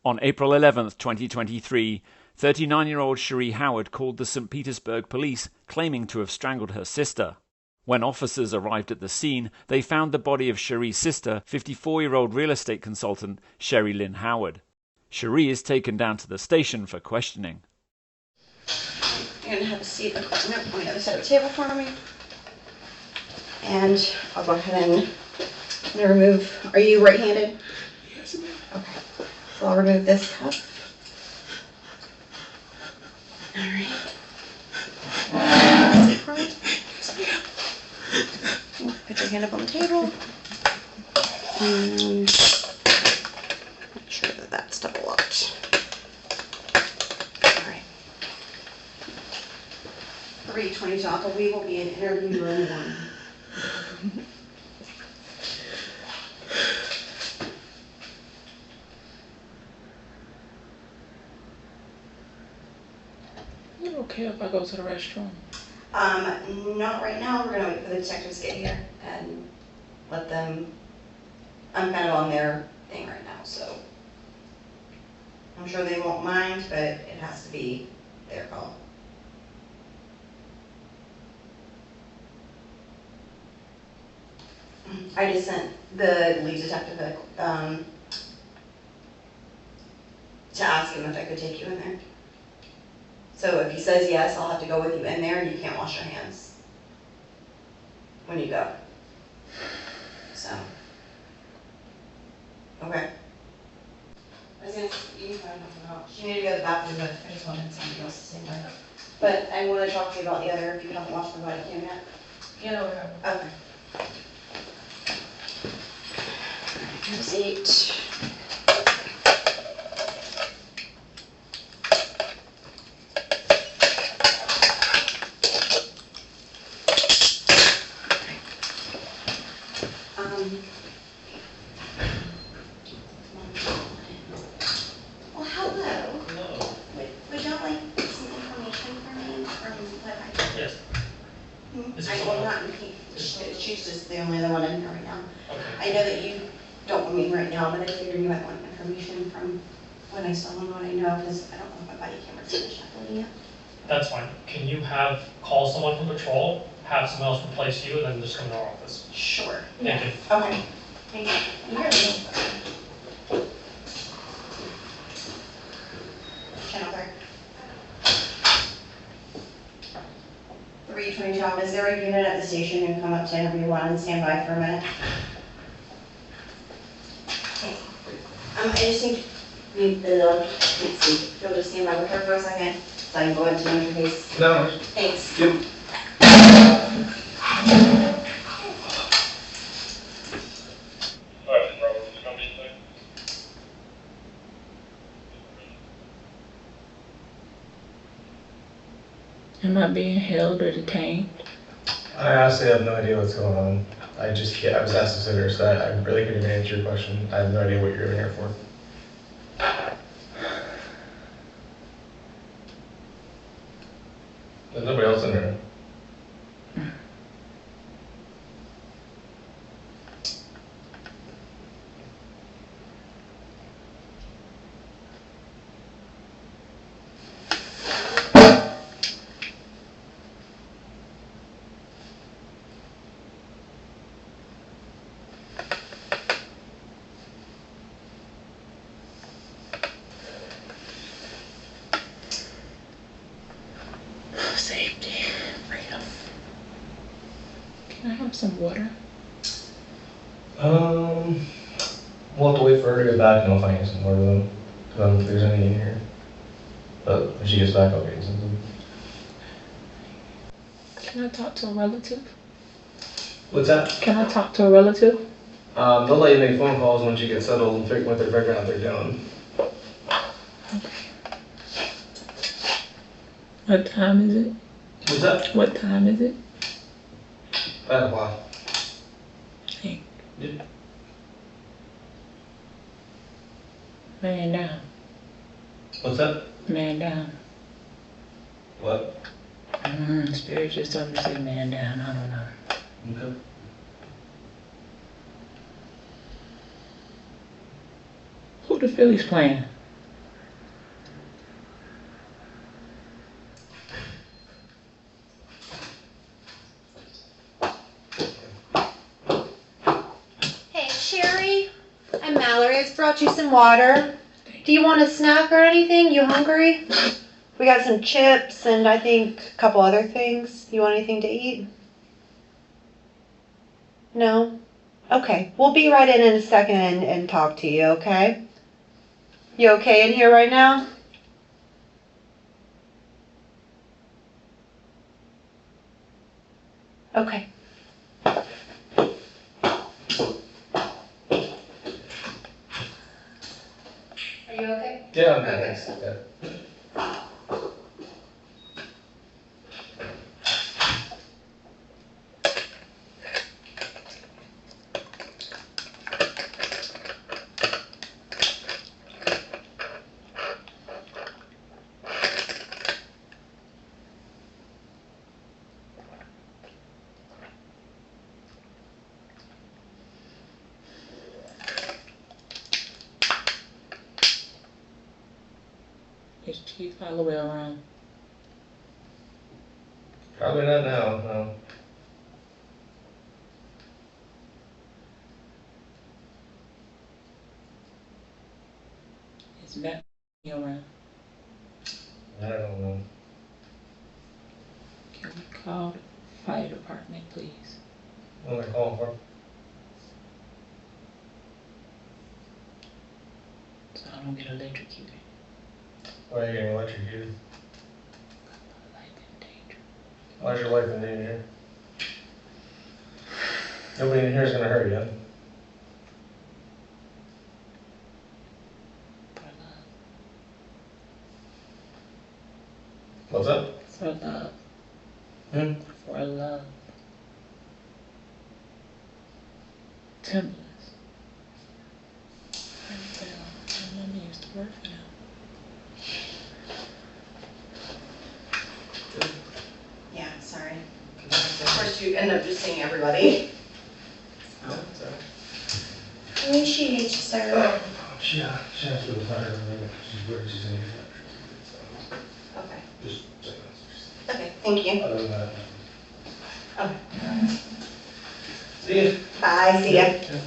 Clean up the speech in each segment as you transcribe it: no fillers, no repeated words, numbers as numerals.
On April 11, 2023, 39-year-old Charee Howard called the St. Petersburg police claiming to have strangled her sister. When officers arrived at the scene, they found the body of Charee's sister, 54-year-old real estate consultant Sherry Lynn Howard. Charee is taken down to the station for questioning. You're going to have a seat on the other side of the table for me. And I'll go ahead and remove. Are you right-handed? Yes, ma'am. Okay. So I'll remove this cuff. All right. Put your hand up on the table. And make sure that that's double locked. All right. 3:20 Joppa. We will be in interview room 1. Is it okay if I go to the restroom? Not right now. We're gonna wait for the detectives to get here and let them. I'm kind of on their thing right now, so I'm sure they won't mind, but it has to be their call. I just sent the lead detective to ask him if I could take you in there. So if he says yes, I'll have to go with you in there, and you can't wash your hands when you go. So, okay. I was gonna, you can find nothing out. She needed to go to the bathroom, but I just wanted somebody else to stand by. But I want to talk to you about the other, if you haven't watched the body cam yet. Yeah, no, we haven't. Okay. Have a seat. Well, hello. Hello. Would y'all like some information from me from what I Yes. Is it I someone will else? not repeat. She's just the only other one in here right now. Okay. I know that you don't want me right now, but I figured you might want information from when I saw what I know, because I don't know if my body camera's finished uploading yet. That's fine. Can you call someone from patrol, have someone else replace you, and then just come to our office? Sure. Thank you. Okay. Thank you. You hear me? Channel 320 Tom, is there a unit at the station who can come up to interview 1 and stand by for a minute? Okay. I just need let's see. You'll just stand by with her for a second, so I can go into your case. No. Thanks. Yep. Am I being held or detained? I honestly have no idea what's going on. I was asked to sit here, so I really couldn't even answer your question. I have no idea what you're in here for. There's nobody else in there. Safety, freedom. Can I have some water? We'll have to wait for her to get back and I'll find you some more of them. I don't know if there's any in here. But when she gets back, I'll get you something. Can I talk to a relative? What's that? Can I talk to a relative? They'll let you make phone calls once you get settled and figure what they're figuring out they're doing. Okay. What time is it? What's that? What time is it? 5 o'clock. Hey, Yeah. man down. What's that? Man down. What? Spirit just told me to say man down. I don't know. Okay. Who the Phillies playing? you some water. Do you want a snack or anything? You hungry? We got some chips and I think a couple other things. You want anything to eat? No? Okay. We'll be right in a second and talk to you, okay? You okay in here right now? Okay. Are you okay? Yeah, I'm good, thanks. Yeah. Is cheese all the way around? Probably not now, no. Is back around? I don't know. Can we call the fire department, please? What am I calling for? So I don't get electrocuted. Why are you getting electrocuted? Life in danger. Why is your life in danger? Nobody in here is gonna hurt you. For love. What's up? For love. Hmm? For love. Timberlands. My mama used to work for them. Yeah, sorry. Of course, you end up just seeing everybody. Oh, sorry. Appreciate you, sir. She has to go to the fire. She's where she's gonna get Okay. Just say Okay, thank you. that. Other than that. Okay. See ya. Bye, see ya. Yeah.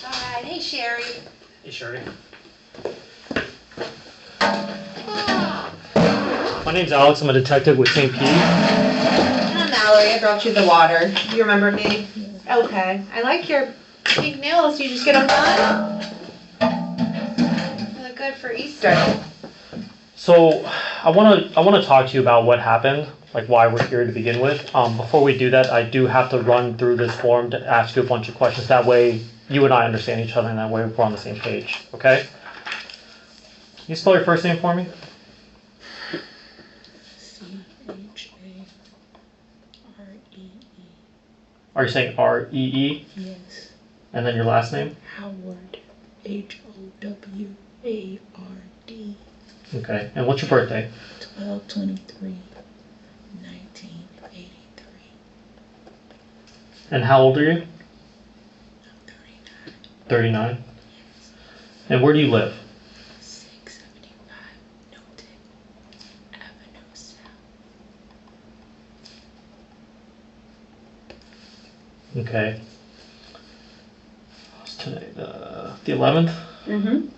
Hi. Hey, Sherry. Hey, Charee. My name's Alex. I'm a detective with St. Pete. And I'm Mallory. I brought you the water. Do you remember me? Okay. I like your pink nails. You just get them done? They look good for Easter. So, I wanna talk to you about what happened, like why we're here to begin with. Before we do that, I do have to run through this form to ask you a bunch of questions. That way, you and I understand each other, and that way we're on the same page. Okay? Can you spell your first name for me? CHAREE. Are you saying R-E-E? Yes. And then your last name? Howard. HOWARD. Okay. And what's your birthday? 12/23/1983. And how old are you? 39. 39. And where do you live? 675 Newton Avenue South. Okay. What's today? The 11th? Mm-hmm.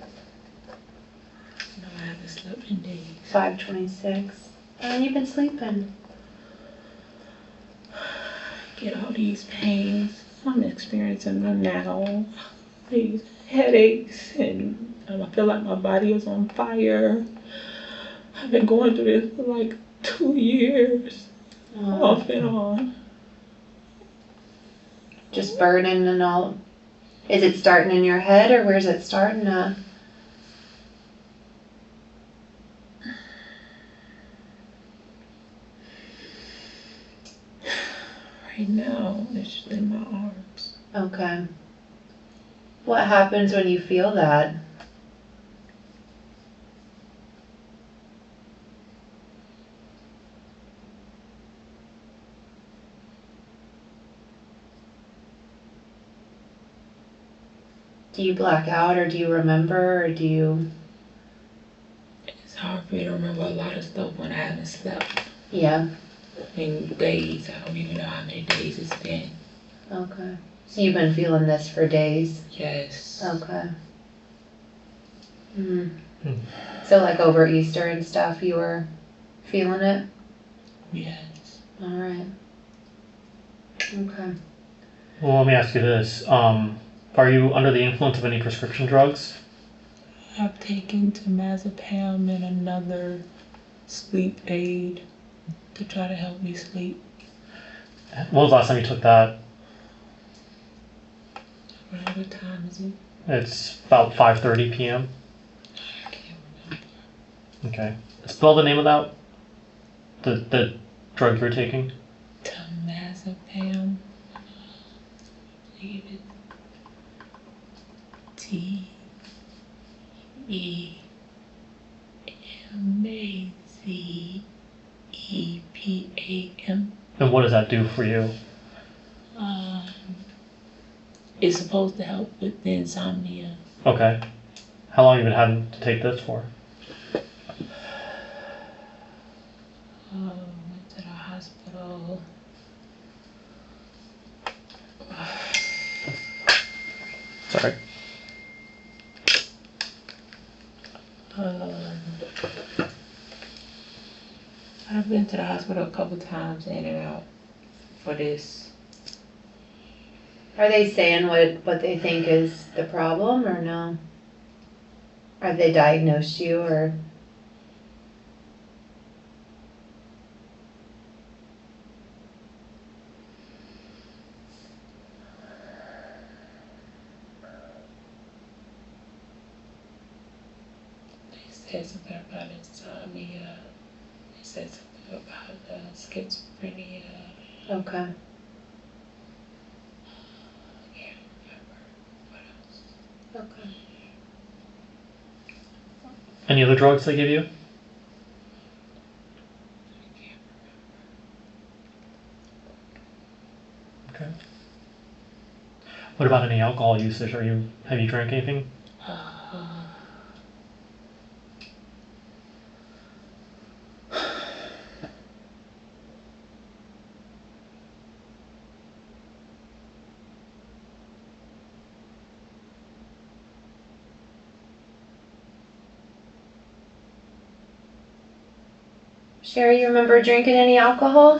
No, I haven't slept in days. 5:26. And you've been sleeping. Get all these pains. I'm experiencing them now. These headaches, and I feel like my body is on fire. I've been going through this for like 2 years, off and on. Just burning and all. Is it starting in your head or where's it starting at? Right now, it's just in my arms. Okay. What happens when you feel that? Do you black out or do you remember or do you... It's hard forget to remember a lot of stuff when I haven't slept. Yeah. In days, I don't even know how many days it's been. Okay. So you've been feeling this for days? Yes. Okay. So like over Easter and stuff, you were feeling it? Yes. All right. Okay. Well, let me ask you this. Are you under the influence of any prescription drugs? I've taken temazepam and another sleep aid to try to help me sleep. When was the last time you took that? What time is it? It's about 5:30 p.m. I can't remember. Okay. Spell the name of that. The drug you're taking. Temazepam. David. Temazepam. And what does that do for you? It's supposed to help with the insomnia. Okay. How long have you been having to take this for? Went to the hospital. Sorry. I've been to the hospital a couple times in and out for this. Are they saying what they think is the problem or no? Have they diagnosed you or? They said something about insomnia. They said something about schizophrenia. Okay. I can't remember what else. Okay. Any other drugs they give you? I can't Okay. What about any alcohol usage? Have you drank anything? Charee, you remember drinking any alcohol? I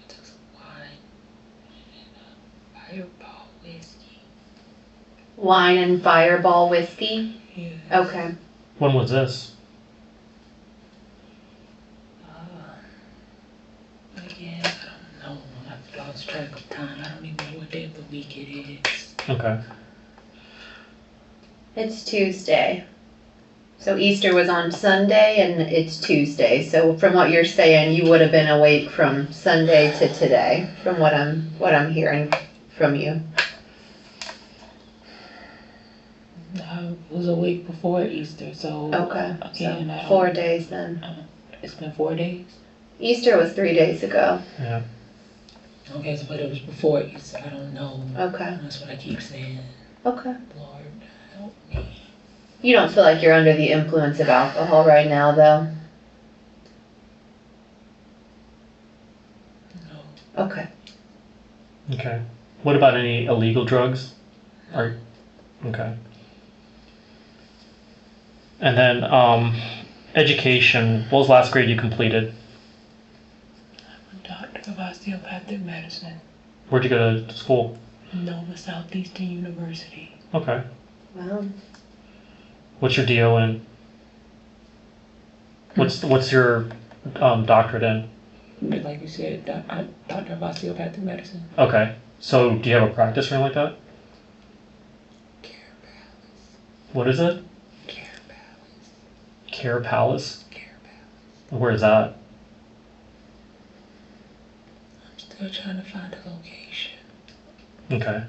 took some wine and Fireball whiskey. Wine and Fireball whiskey? Yes. Okay. When was this? Again, I don't know. I've lost track of time. I don't even know what day of the week it is. Okay. It's Tuesday. So Easter was on Sunday and it's Tuesday. So from what you're saying, you would have been awake from Sunday to today, from what I'm hearing from you. I was awake before Easter, so Okay. again, So 4 days then. It's been 4 days. Easter was 3 days ago. Yeah. Okay, so but it was before Easter. I don't know. Okay. That's what I keep saying. Okay. Lord, help me. You don't feel like you're under the influence of alcohol right now, though? No. Okay. Okay. What about any illegal drugs? Okay. And then education. What was the last grade you completed? I'm a doctor of osteopathic medicine. Where'd you go to school? Nova Southeastern University. Okay. Well, What's your DO in? What's your doctorate in? Like you said, I'm doctor of osteopathic medicine. Okay. So do you have a practice or anything like that? Care Palace. What is it? Care Palace. Care Palace? Care Palace. Where is that? I'm still trying to find a location. Okay.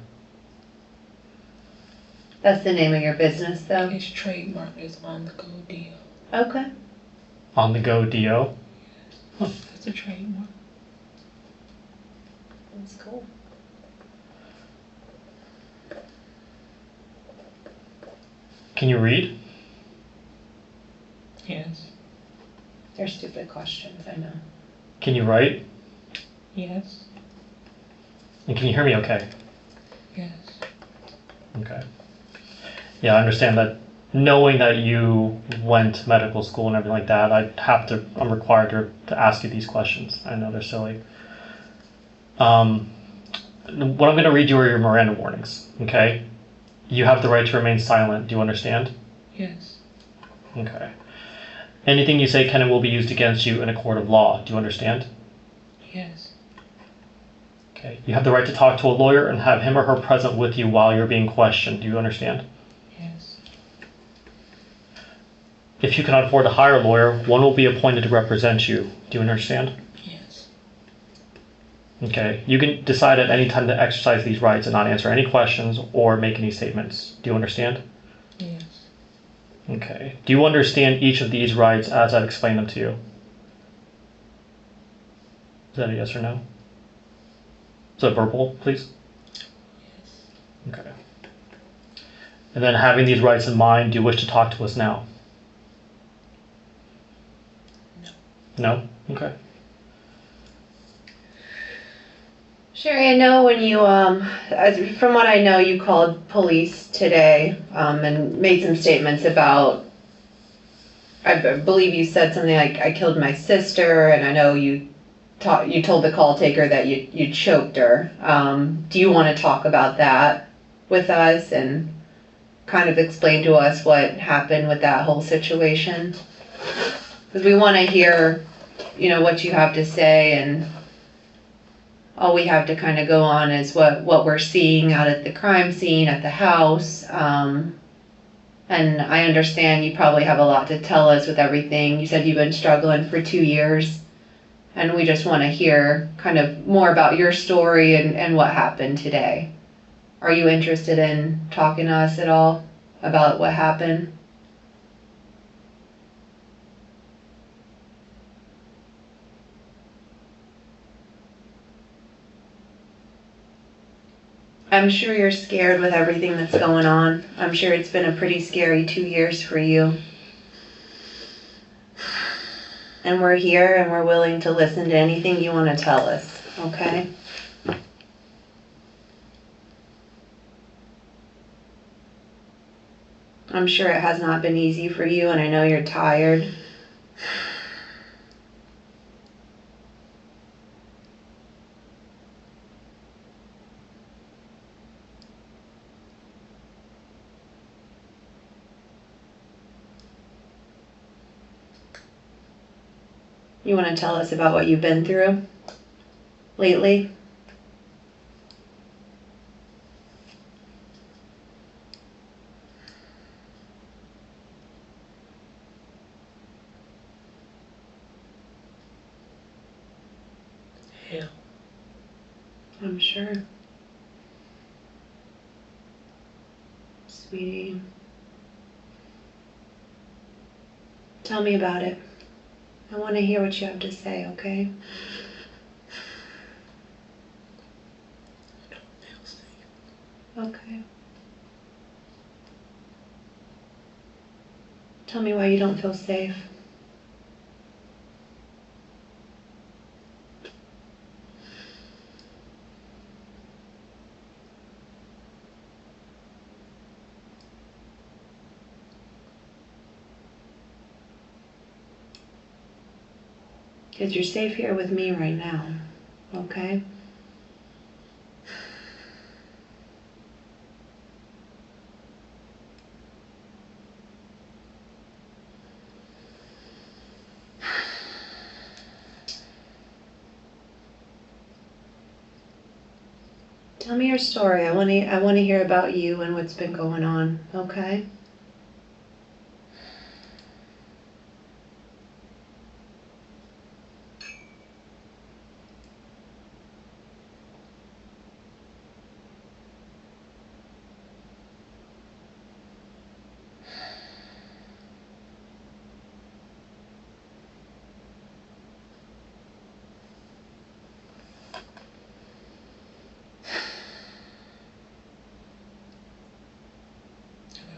that's the name of your business, though? Its trademark is on the go deal. Okay. On the go DO. That's a trademark. That's cool. Can you read? Yes. They're stupid questions, I know. Can you write? Yes. And can you hear me okay? Yes. Okay. Yeah, I understand that. Knowing that you went to medical school and everything like that, I'm required to ask you these questions. I know they're silly. What I'm going to read you are your Miranda warnings, okay? You have the right to remain silent. Do you understand? Yes. Okay. Anything you say can and will be used against you in a court of law. Do you understand? Yes. Okay. You have the right to talk to a lawyer and have him or her present with you while you're being questioned. Do you understand? Yes. If you cannot afford to hire a lawyer, one will be appointed to represent you. Do you understand? Yes. Okay. You can decide at any time to exercise these rights and not answer any questions or make any statements. Do you understand? Yes. Okay. Do you understand each of these rights as I've explained them to you? Is that a yes or no? Is that verbal, please? Yes. Okay. And then having these rights in mind, do you wish to talk to us now? No. No? Okay. Charee, I know when you, from what I know, you called police today and made some statements about, I believe you said something like, I killed my sister, and I know you told the call taker that you choked her. Do you want to talk about that with us and kind of explain to us what happened with that whole situation? Because we want to hear, what you have to say, and all we have to kind of go on is what we're seeing out at the crime scene at the house. And I understand you probably have a lot to tell us with everything. You said you've been struggling for 2 years, and we just want to hear kind of more about your story and what happened today. Are you interested in talking to us at all about what happened? I'm sure you're scared with everything that's going on. I'm sure it's been a pretty scary 2 years for you. And we're here and we're willing to listen to anything you want to tell us, okay? I'm sure it has not been easy for you, and I know you're tired. You want to tell us about what you've been through lately? Hell. I'm sure. Sweetie. Tell me about it. I want to hear what you have to say, okay? I don't feel safe. Okay. Tell me why you don't feel safe. Because you're safe here with me right now, okay? Tell me your story. I want to hear about you and what's been going on, okay?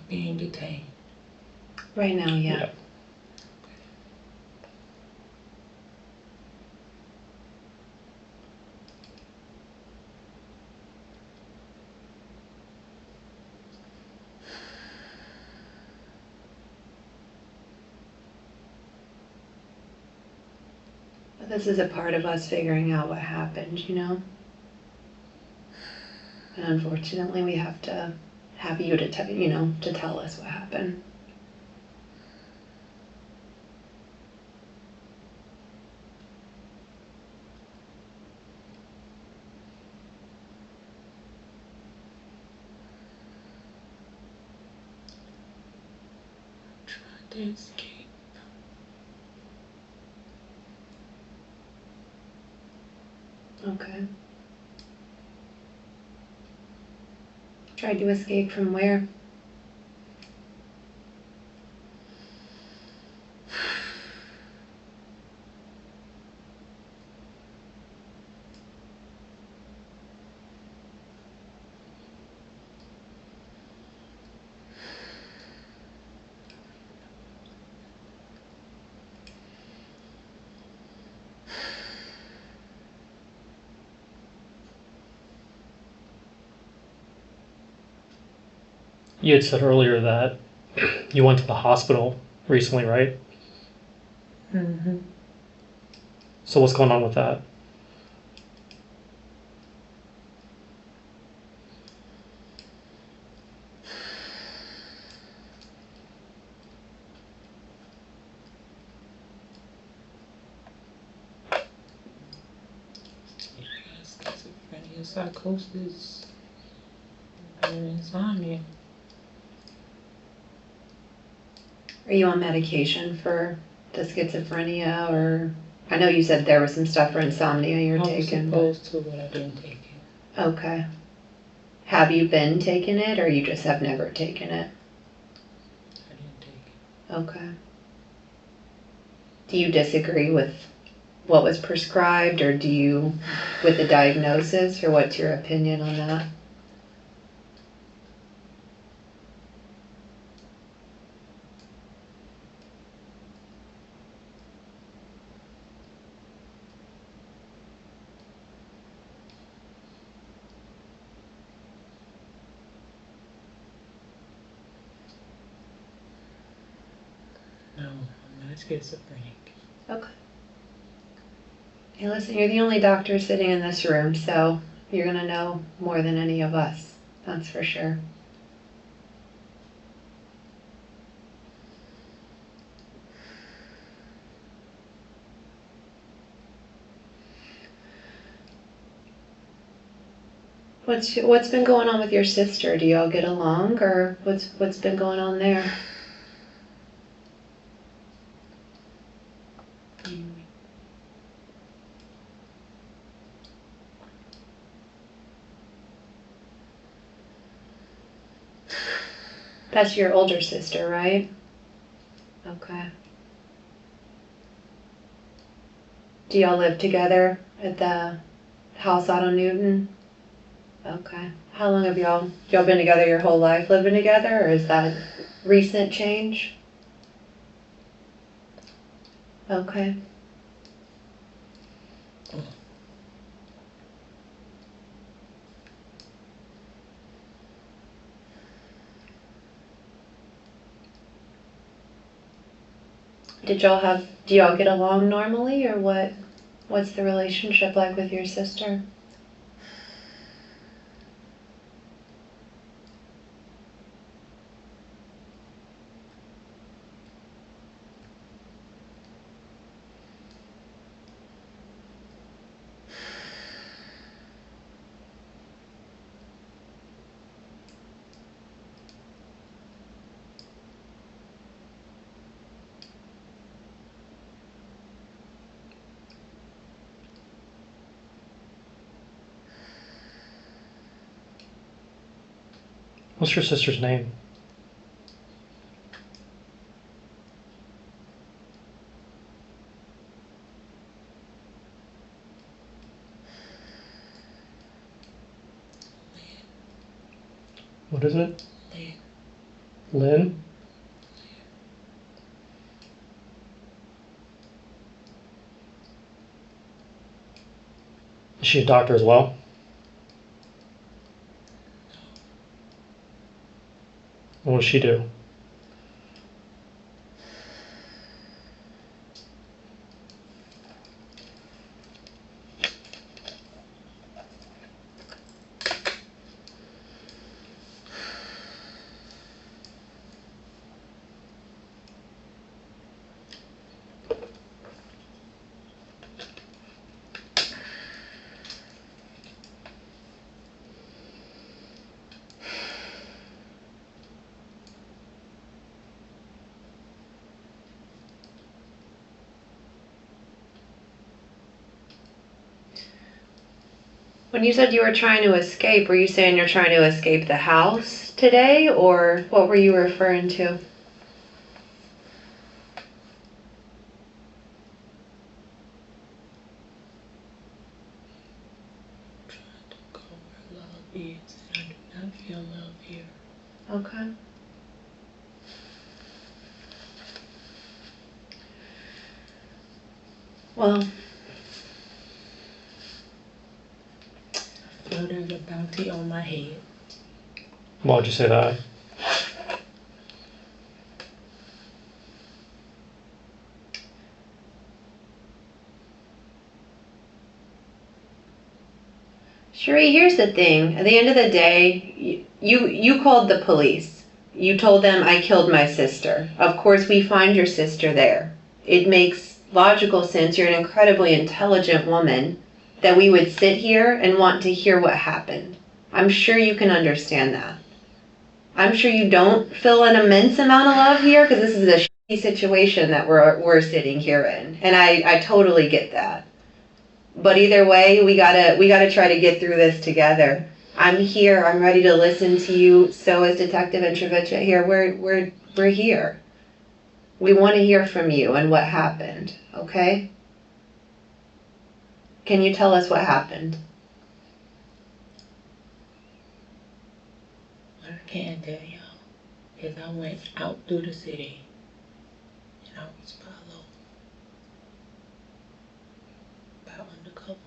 being detained. Right now, yeah. Yeah. But this is a part of us figuring out what happened, you know? And unfortunately, we have to have you to tell, you know, to tell us what happened. Tried to escape. Okay. Tried to escape from where? You had said earlier that you went to the hospital recently, right? Mm-hmm. So what's going on with that? Schizophrenia, psychosis, and insomnia. Are you on medication for the schizophrenia, or I know you said there was some stuff for insomnia you're I was taking. supposed to, but I didn't take it. Okay. Have you been taking it, or you just have never taken it? I didn't take it. Okay. Do you disagree with what was prescribed, or do you, with the diagnosis, or what's your opinion on that? No, I'm not schizophrenic. Okay. Hey, listen, you're the only doctor sitting in this room, so you're gonna know more than any of us. That's for sure. What's been going on with your sister? Do y'all get along, or what's been going on there? That's your older sister, right? Okay. Do y'all live together at the house out on Newton? Okay. How long have y'all been together your whole life, living together, or is that recent change? Okay. Do y'all get along normally, or what's the relationship like with your sister? What's your sister's name? What is it? Lynn. Lynn? Is she a doctor as well? What does she do? When you said you were trying to escape, were you saying you're trying to escape the house today, or what were you referring to? Trying to go where love is, and I do not feel love here. Okay. Well, I feel there's a bounty on my head. Why would you say that? Charee, here's the thing. At the end of the day, you called the police. You told them I killed my sister. Of course, we find your sister there. It makes logical sense. You're an incredibly intelligent woman that we would sit here and want to hear what happened. I'm sure you can understand that. I'm sure you don't feel an immense amount of love here because this is a shitty situation that we're sitting here in, and I totally get that. But either way, we gotta try to get through this together. I'm here. I'm ready to listen to you. So is Detective Interrogation here. We're here. We want to hear from you and what happened. Okay? Can you tell us what happened? What I can tell y'all is I went out through the city and I was followed by undercovers.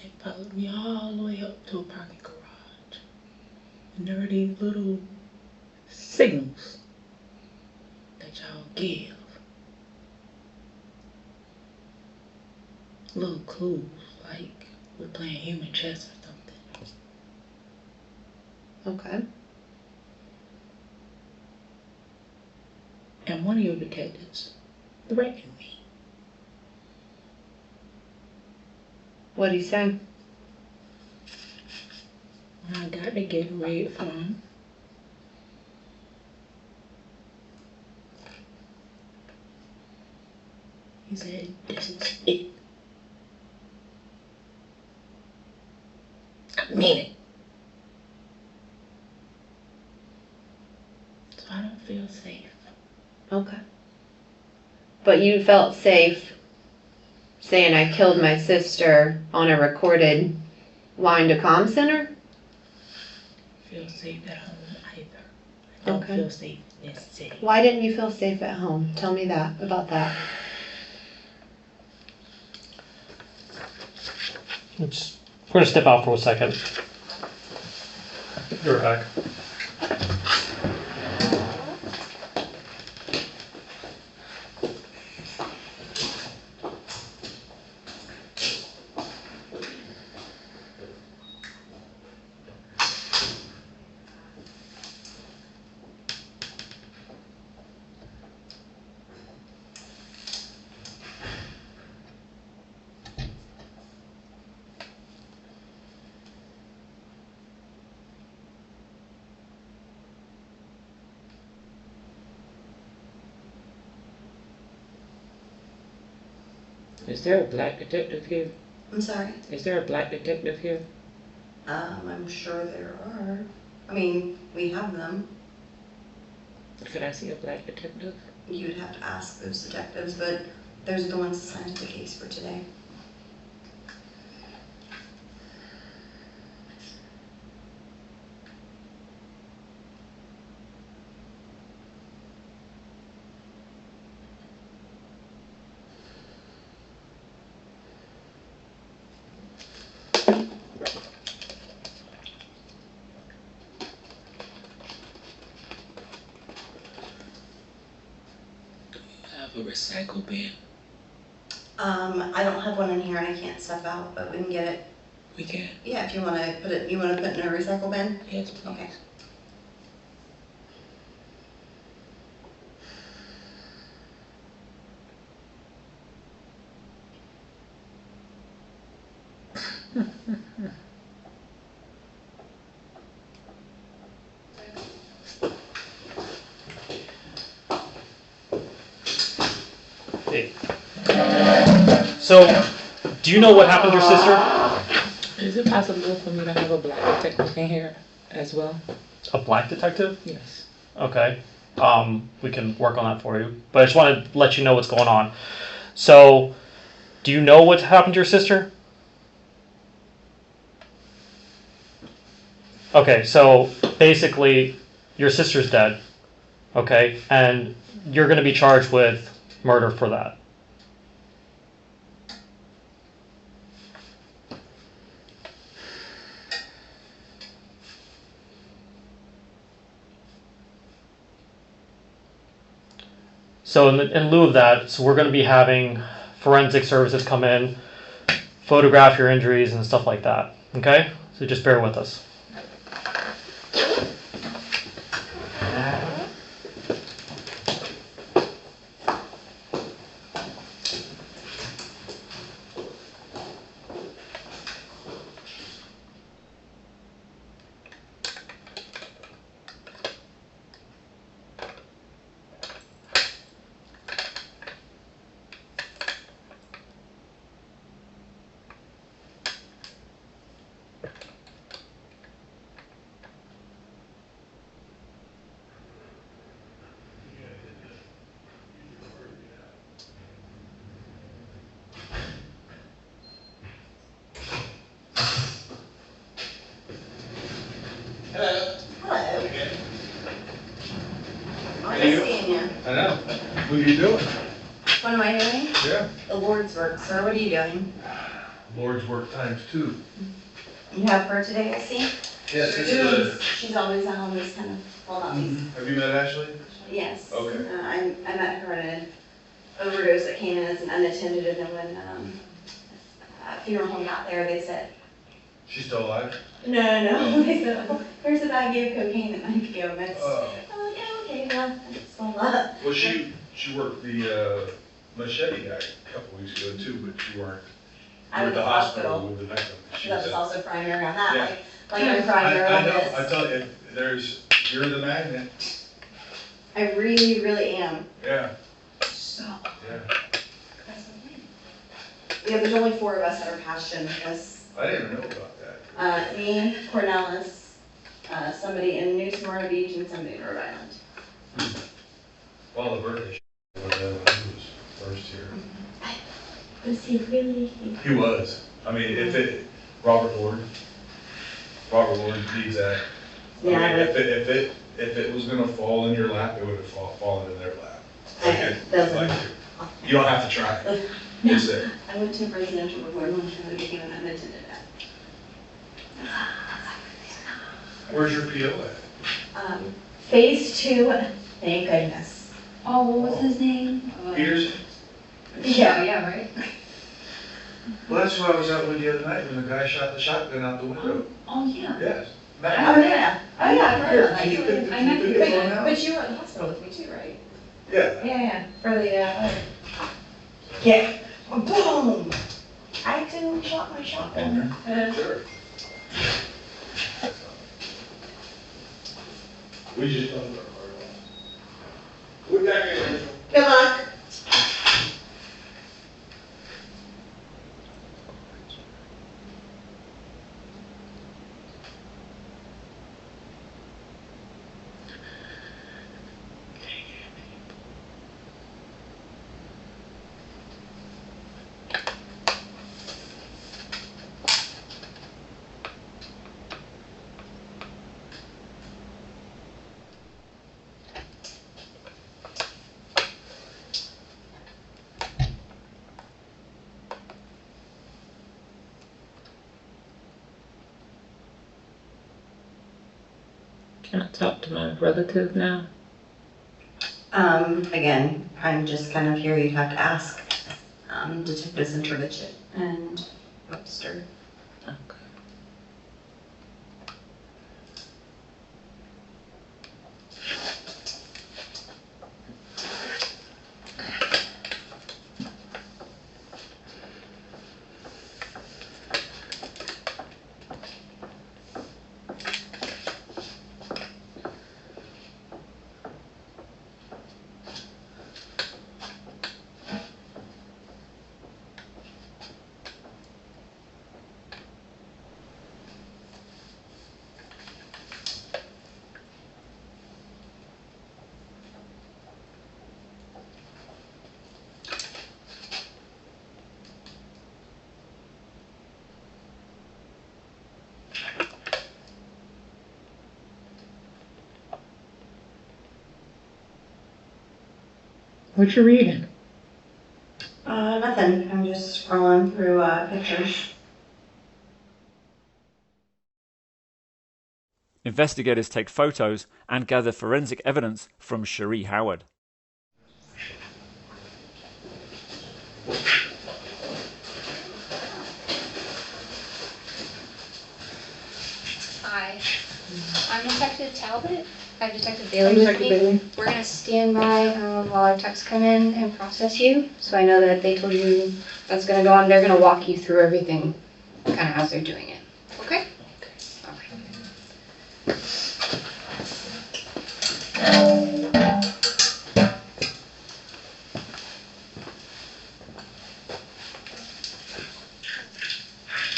They followed me all the way up to a parking garage. And there are these little signals that y'all give. Little clues, like we're playing human chess or something. Okay. And one of your detectives threatened me. What'd he say? When I got the Gatorade from him, he said, "This is it." I mean it. So I don't feel safe. Okay. But you felt safe saying I killed my sister on a recorded line to comm center? Feel safe at home either. I don't Okay. feel safe in this city. Why didn't you feel safe at home? Tell me about that. We're going to step out for a second. You're back. Is there a black detective here? I'm sorry. Is there a black detective here? I'm sure there are. I mean, we have them. Could I see a black detective? You'd have to ask those detectives, but those are the ones assigned to the case for today. recycle bin? I don't have one in here and I can't step out, but we can get it. We can. Yeah, if you want to put it, you want to put it in a recycle bin? Yes, please. Okay. Hey. So, do you know what happened to your sister? Is it possible for me to have a black detective in here as well? A black detective? Yes. Okay. We can work on that for you. But I just want to let you know what's going on. So, do you know what happened to your sister? Okay, so basically, your sister's dead. Okay, and you're going to be charged with murder for that. So in lieu of that, so we're going to be having forensic services come in, photograph your injuries and stuff like that. Okay? So just bear with us. Hello. How Nice seeing you. I know. What are you doing? What am I doing? Yeah. The Lord's work, sir. What are you doing? Lord's work times 2. You have her today, I see? Yes, this is She's always on this kind of, hold on, these. Have you met Ashley? Yes. Okay. I met her in an overdose that came in as an unattended, and then when funeral home got there, they said, She's still alive? no, they said, oh, here's a baggie of cocaine that might go missed. Oh. I'm like, yeah, okay, well, that's a lot. Well, she worked the machete guy a couple weeks ago too, but you weren't. I You were was at at the the hospital hospital. with the victim. She That was said- also primary on that, Yeah. like I'm primary I on know, this. I tell you, you're the magnet. I really, really am. Yeah, So. yeah. Yeah, there's only 4 of us that are passion with this. I didn't even know about that. Me, Cornelis, somebody in New Smyrna Beach, and somebody in Rhode Island. Well, the birthday when he was first here. Was he really? He was. I mean, Robert Lord needs that. Yeah, I mean, if it was gonna fall in your lap, it would have fallen in their lap. Okay, doesn't. Like, you don't have to try. It's there. I went to a residential before lunch and became an unattended at. Where's your PO at? Phase 2, thank goodness. Oh, what was his name? Peterson? Yeah, right. Well, that's where I was out with the other night when the guy shot the shotgun out the window. Oh, yeah. Yes. Oh, yeah. Oh, yeah, I've heard of that. Did you pick- I met did you you, pick one out? but you were at the hospital with me too, right? Yeah. Yeah, for the, yeah, boom! I accidentally shot my shotgun. Sure. We just don't. We got it. Good luck. Can I talk to my relative now? Again, I'm just kind of here. You'd have to ask Detectives Interrogation and Webster. Okay. What you reading? Nothing. I'm just scrolling through pictures. Investigators take photos and gather forensic evidence from Charee Howard. Hi, I'm Detective Talbot. I have Detective Bailey with me. We're going to stand by while our techs come in and process you. So I know that they told you that's going to go on. They're going to walk you through everything kind of as they're doing it. Okay? All right.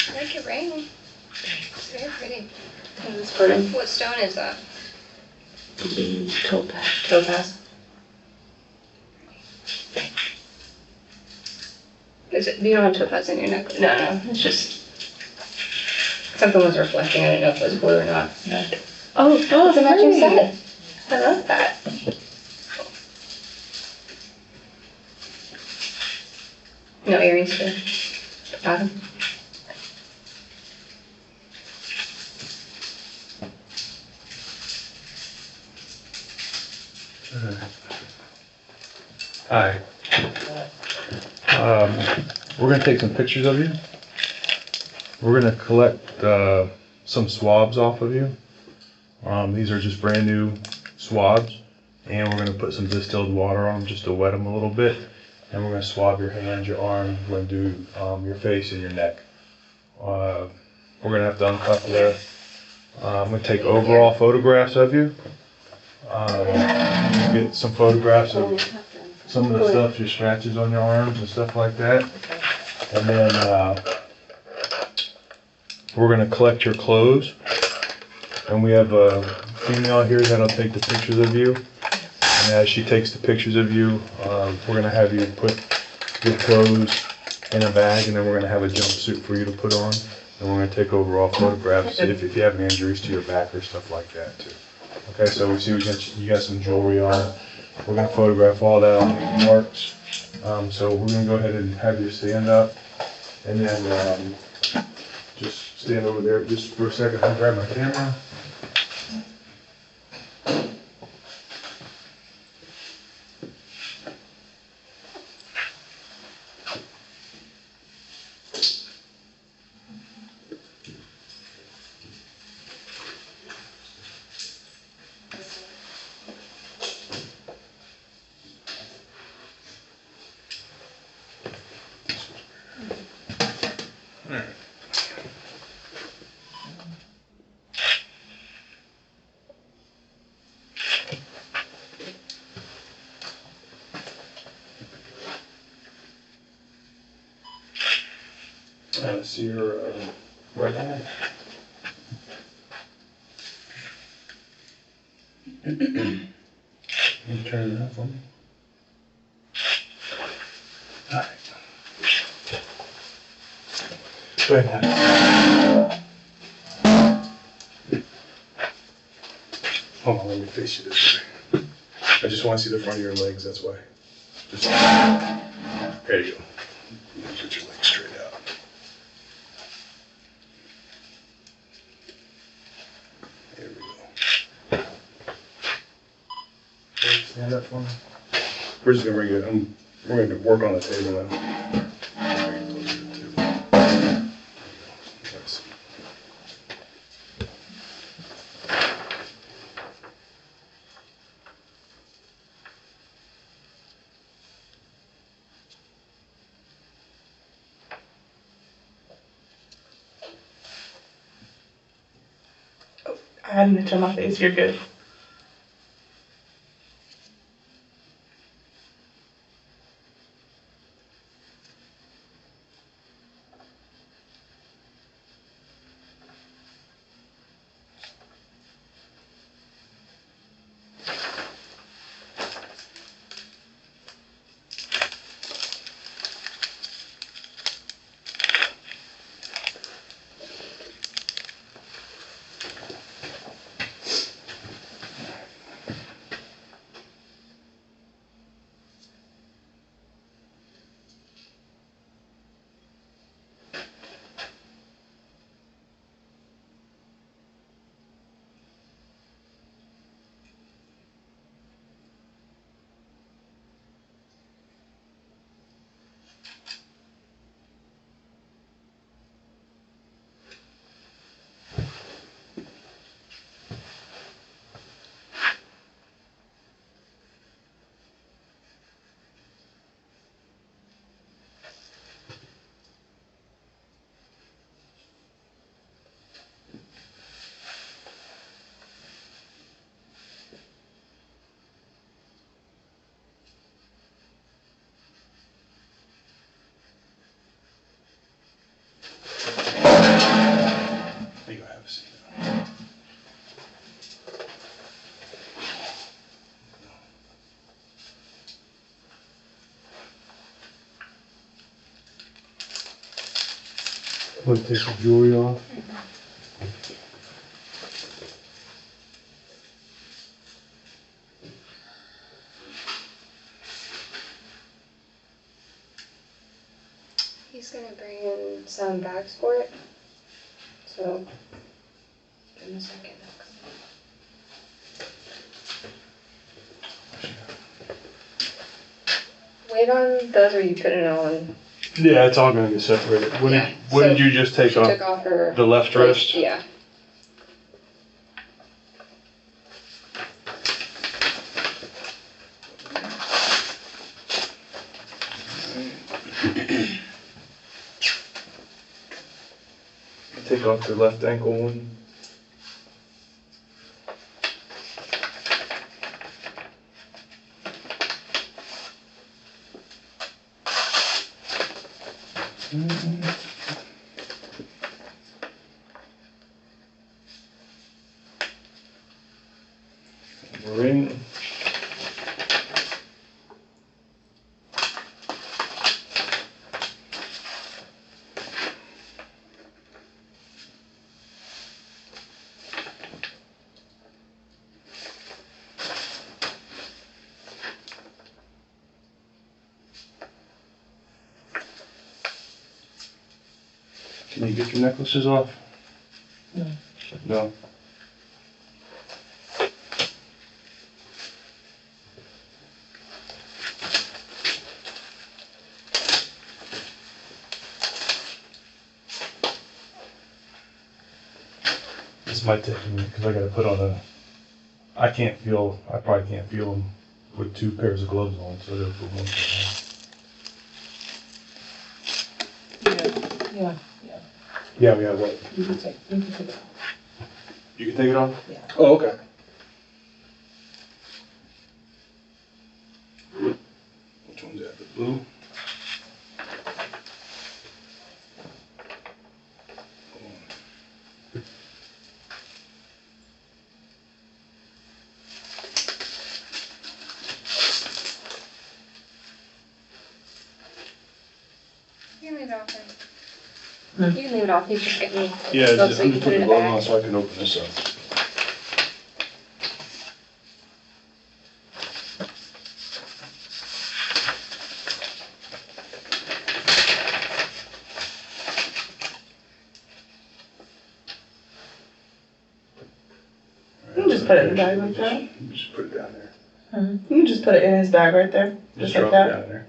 I like your ring. It's very pretty. It's pretty. What stone is that? Topaz. Topaz. Is it? You don't have topaz in your neck? No, it's just something was reflecting. I didn't know if it was blue or not. No. Oh, it's a matching pretty. set. I love that. No earrings to the bottom. Hi. We're gonna take some pictures of you. We're gonna collect some swabs off of you. These are just brand new swabs, and we're gonna put some distilled water on them just to wet them a little bit. And we're gonna swab your hands, your arms, we're gonna do your face and your neck. We're gonna have to uncuff there. I'm gonna take overall photographs of you. Get some photographs of some of the stuff, your scratches on your arms and stuff like that. And then we're gonna collect your clothes. And we have a female here that'll take the pictures of you. And as she takes the pictures of you, we're gonna have you put your clothes in a bag, and then we're gonna have a jumpsuit for you to put on. And we're gonna take overall photographs if you have any injuries to your back or stuff like that too. Okay, so we see you got some jewelry on. We're gonna photograph all that on the marks. So we're gonna go ahead and have you stand up, and then just stand over there just for a second. I'll grab my camera. See your right hand. Can you turn it up for me? All right. Go ahead now. Hold on, let me face you this way. I just want to see the front of your legs, that's why. Just, there you go. Put your legs straight out. There we go. Stand up for me. We're just gonna bring it, we're gonna work on the table now. Yes. I hadn't touched my face. You're good. You go have a seat. Want to take the jewelry off? He's gonna bring in some bags for it. So, give him a second. Wait on those, or you put it on? Yeah, it's all gonna get separated. What Yeah, did so you just take She off? took off her. The left wrist? Yeah. Take off the left ankle one. We're in. Can you get your necklaces off? No. No. This might take me because I got to put on a. I probably can't feel them with two pairs of gloves on, so I got to put one pair on. Yeah. Yeah, we have what? You can take it off. You can take it off? Yeah. Oh, okay. Which one's that? The blue? You can leave it off then. You can leave it off, he's just getting me. Yeah, so just, you I'm can just put putting it the in glove back. on so I can open this up. You can just put it in the bag like that. Just put it down there. You can just put it in his bag right there. Just like drop that. it down there.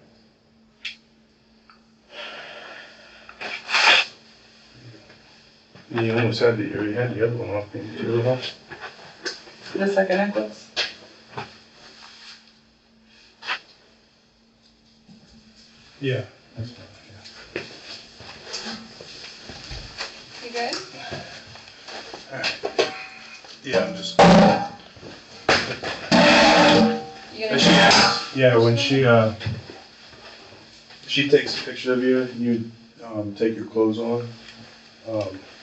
You almost had you already had the other one off, maybe two of them. The second necklace. Yeah. That's fine, You good? yeah. I'm just. You gonna Yeah, when she takes a picture of you, you take your clothes on.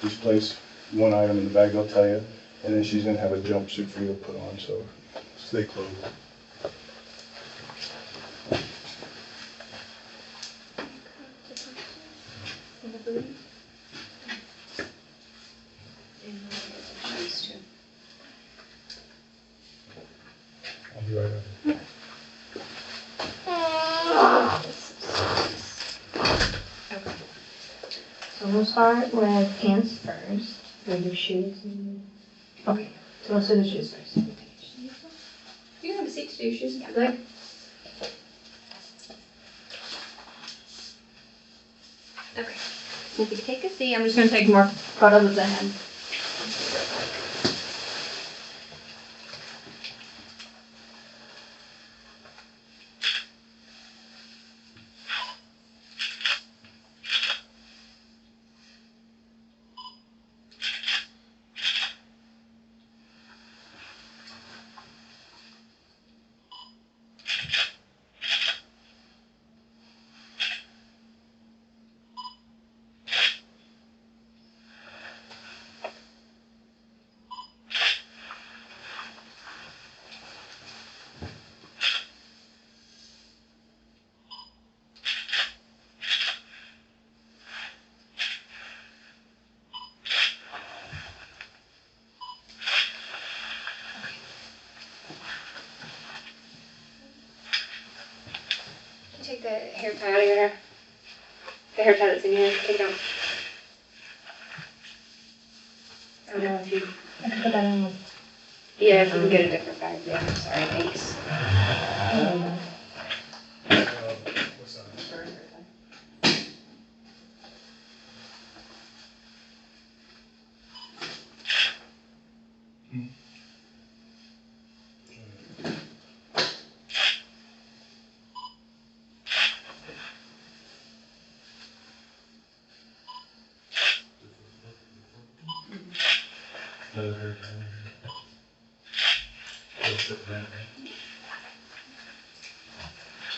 Just place one item in the bag, they'll tell you, and then she's gonna have a jumpsuit for you to put on, so stay clothed. I'll be right over. Okay. So we'll start with pants first. With your shoes. Okay. So let's do the shoes first. You can have a seat to do your shoes. Yeah. Good. Okay. If you could take a seat, I'm just going to take more photos of the head. Take the hair tie out of your hair. The hair tie that's in your hair. Take it out. I don't know if you. I can put that in. Yeah, if you can get a different bag. Yeah, sorry, thanks. What's that?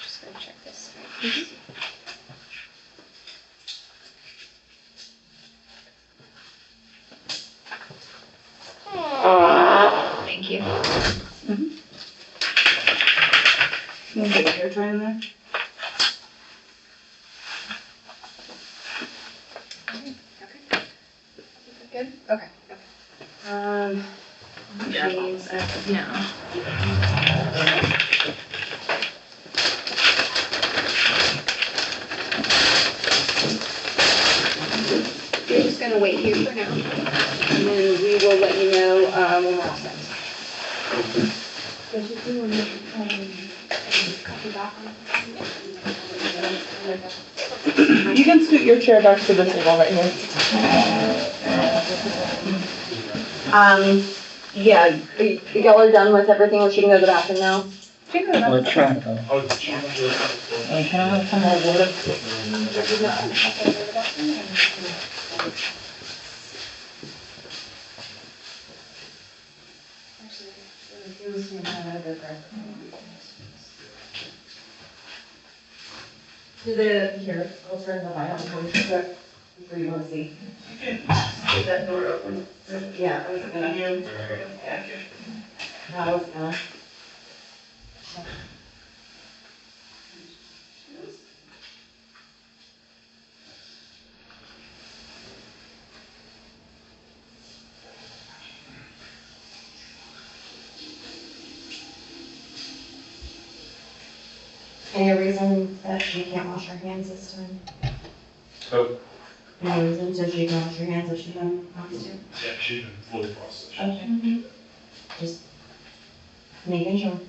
Just gonna check this. Thank you. You want to get a hair tie in there? Good? Okay. Jeans, no. We're just gonna wait here for now, and then we will let you know when we're all set. You can scoot your chair back to the table right here. Yeah, y'all are done with everything, or she can go to the bathroom now? Let's try. Can I have some more water? Here, I'll turn the light on for you want to see. Keep that door open. Yeah, I was gonna. I was gonna. Any reason that she can't wash her hands this time? Oh, Any reason so she can wash her hands if she wants to? yeah, she's been fully processed. Okay. Just making sure.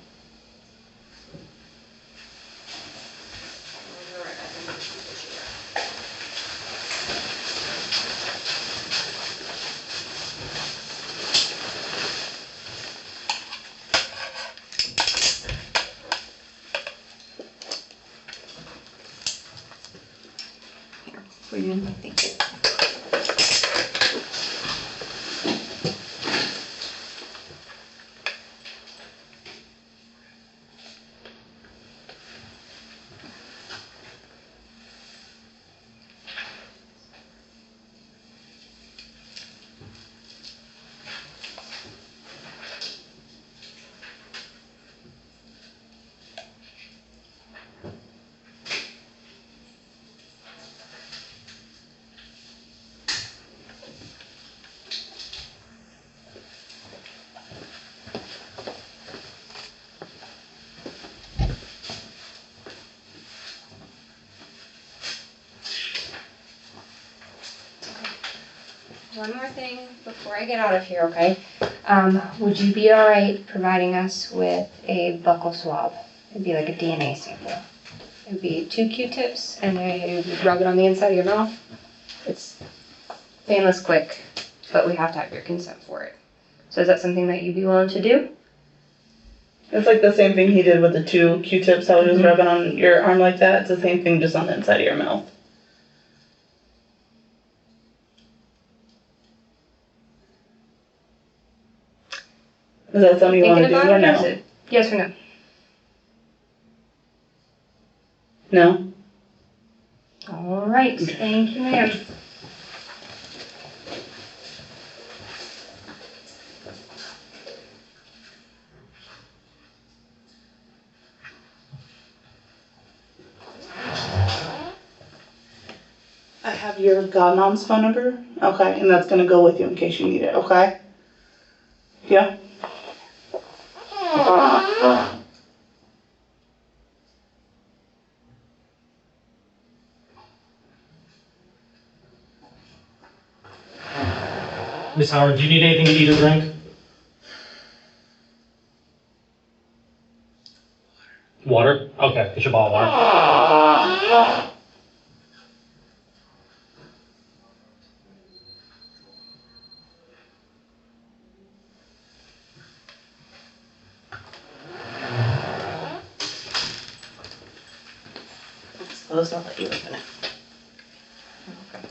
one more thing before I get out of here, okay? Would you be alright providing us with a buccal swab? It'd be like a DNA sample. It'd be 2 Q-tips, and then you would rub it on the inside of your mouth. It's painless, quick, but we have to have your consent for it. So is that something that you'd be willing to do? It's like the same thing he did with the 2 Q-tips, how he was rubbing on your arm like that. It's the same thing, just on the inside of your mouth. Is that something you want to do or no? Yes or no? No? All right, thank you, ma'am. I have your godmom's phone number. Okay, and that's going to go with you in case you need it, okay? Yeah? Miss Howard, do you need anything to eat or drink? Water? Okay, get your bottle of water. It's closed, I'll let you open it. Okay.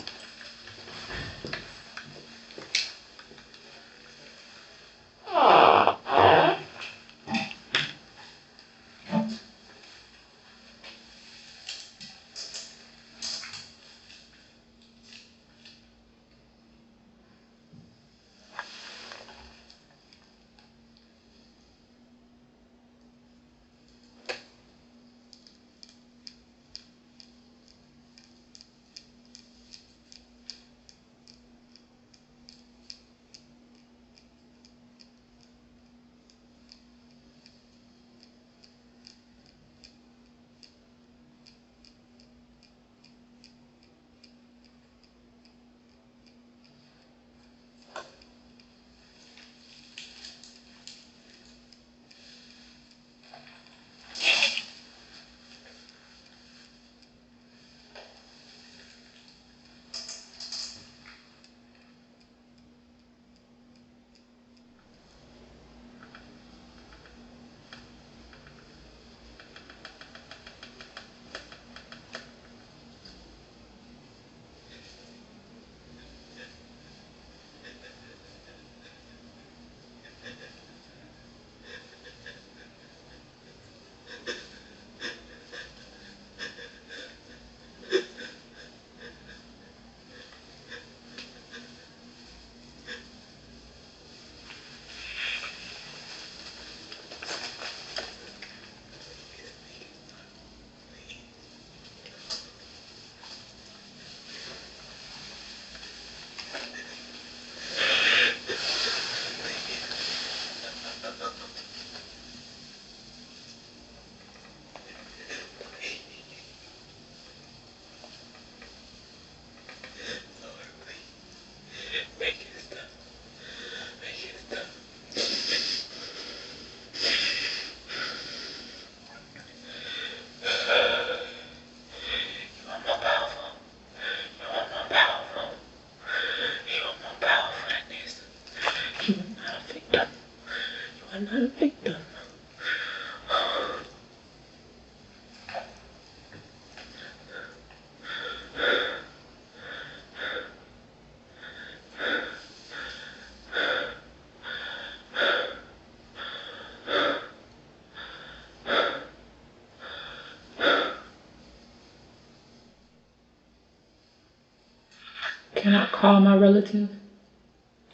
Can I call my relative?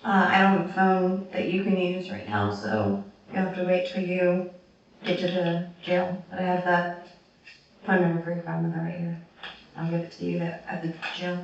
I don't have a phone that you can use right now, so you'll have to wait till you get to the jail. But I have that phone number for your grandmother right here. I'll give it to you at the jail.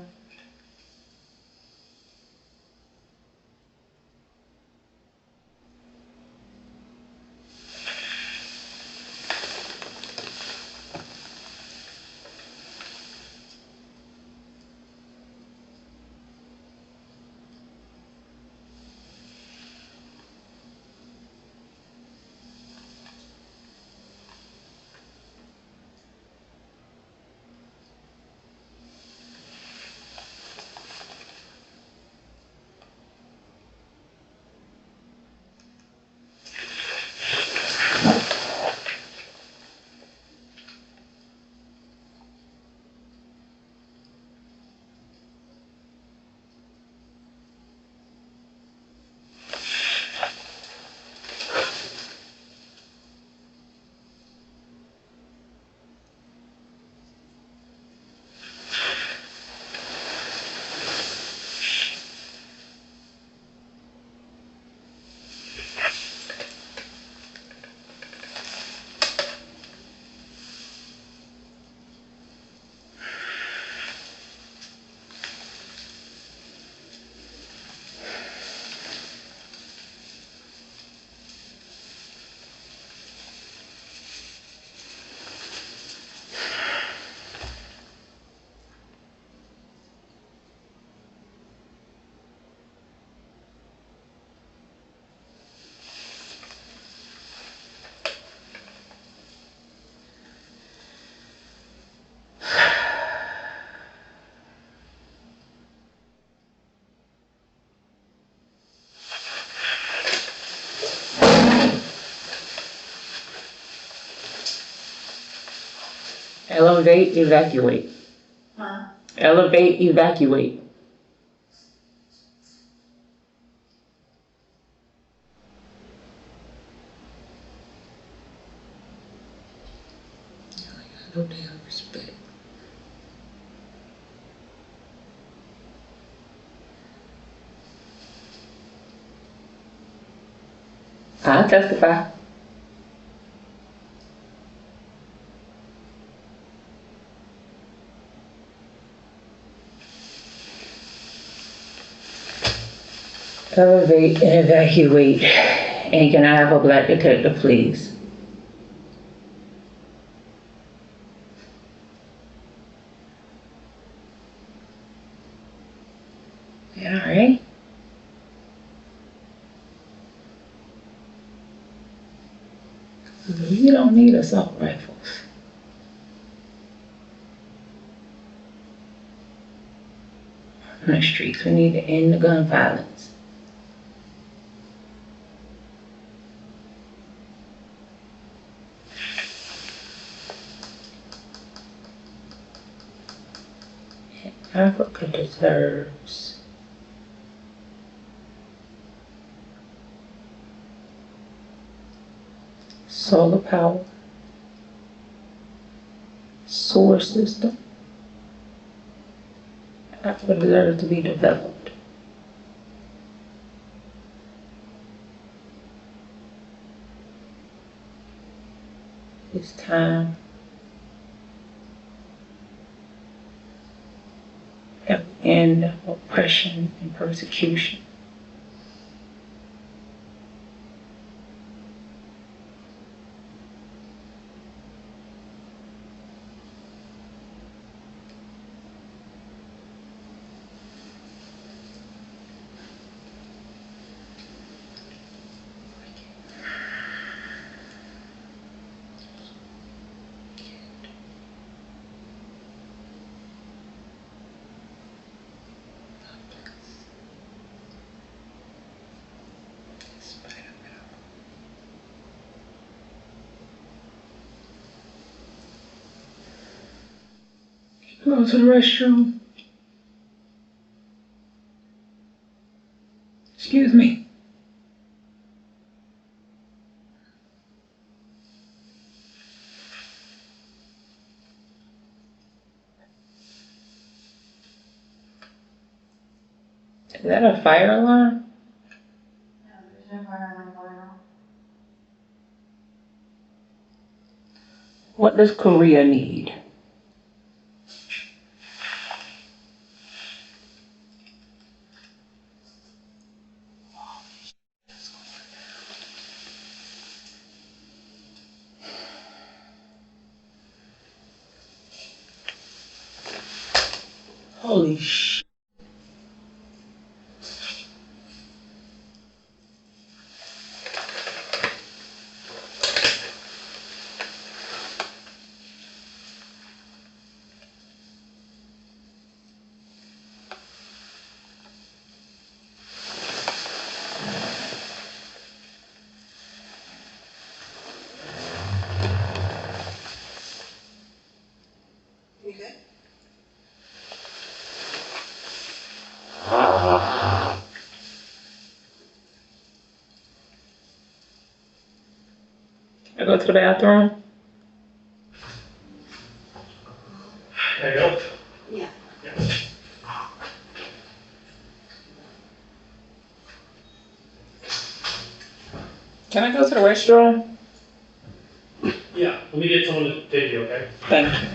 Elevate, evacuate. Huh? Elevate, evacuate. No damn respect. I'll testify. Elevate and evacuate. And can I have a black detective, please? All right. You don't need assault rifles. On the streets, we need to end the gun violence. Africa deserves solar power, sewer system. Africa deserves to be developed. It's time that we end oppression and persecution. Go to the restroom. Excuse me. Is that a fire alarm? No, there's no fire alarm going off. What does Korea need? Holy sh! You good? I go to the bathroom. There you go. Yeah. Can I go to the restroom? Yeah, let me get someone to take you, okay? Thank you.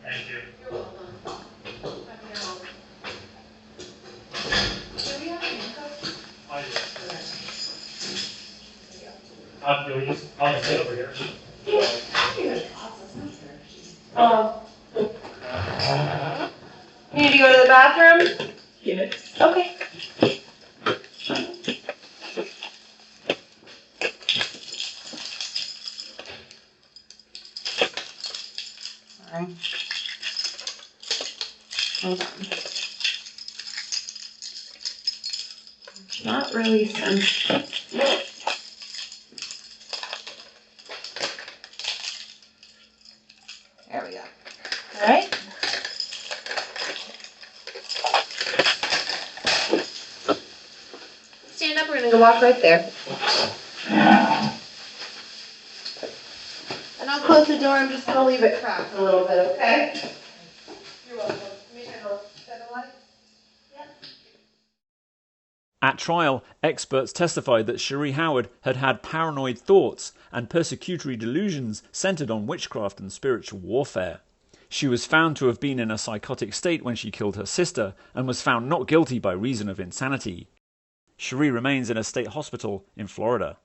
Thank you. You're welcome. Happy to help. Do we have handcuffs? You'll I'll sit over here. You need to go to the bathroom? Yes. Okay. Sorry. Hold on. not release them. There we go. All right. Stand up, we're gonna go walk right there. And I'll close the door, I'm just gonna leave it cracked a little bit, okay? You're welcome. Let me turn the light. At trial, experts testified that Charee Howard had had paranoid thoughts and persecutory delusions centered on witchcraft and spiritual warfare. She was found to have been in a psychotic state when she killed her sister and was found not guilty by reason of insanity. Charee remains in a state hospital in Florida.